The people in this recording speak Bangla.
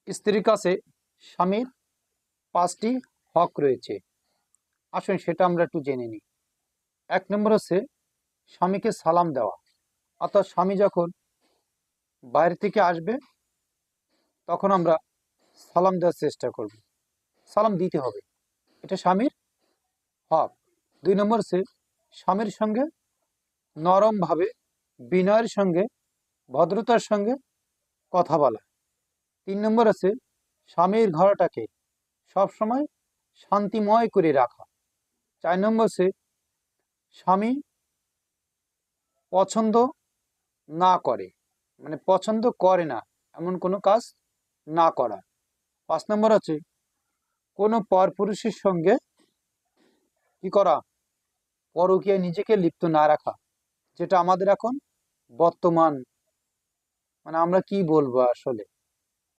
স্ত্রীর কাছে স্বামীর 5টি হক রয়েছে। আসুন সেটা আমরা একটু জেনে নিই। 1 নম্বর হচ্ছে স্বামীকে সালাম দেওয়া, অর্থাৎ স্বামী যখন বাইরে থেকে আসবে তখন আমরা সালাম দেওয়ার চেষ্টা করব, সালাম দিতে হবে, এটা স্বামীর হক। 2 নম্বর হচ্ছে স্বামীর সঙ্গে নরমভাবে বিনয়ের সঙ্গে ভদ্রতার সঙ্গে কথা বলা। 3 নম্বর আছে স্বামীর ঘরটাকে সবসময় শান্তিময় করে রাখা। 4 নম্বর আছে স্বামী পছন্দ না করে, মানে পছন্দ করে না এমন কোনো কাজ না করা। 5 নম্বর আছে কোনো পরপুরুষের সঙ্গে কি করা, পরকীয়ায় নিজেকে লিপ্ত না রাখা, যেটা আমাদের এখন বর্তমান, মানে আমরা কি বলবো আসলে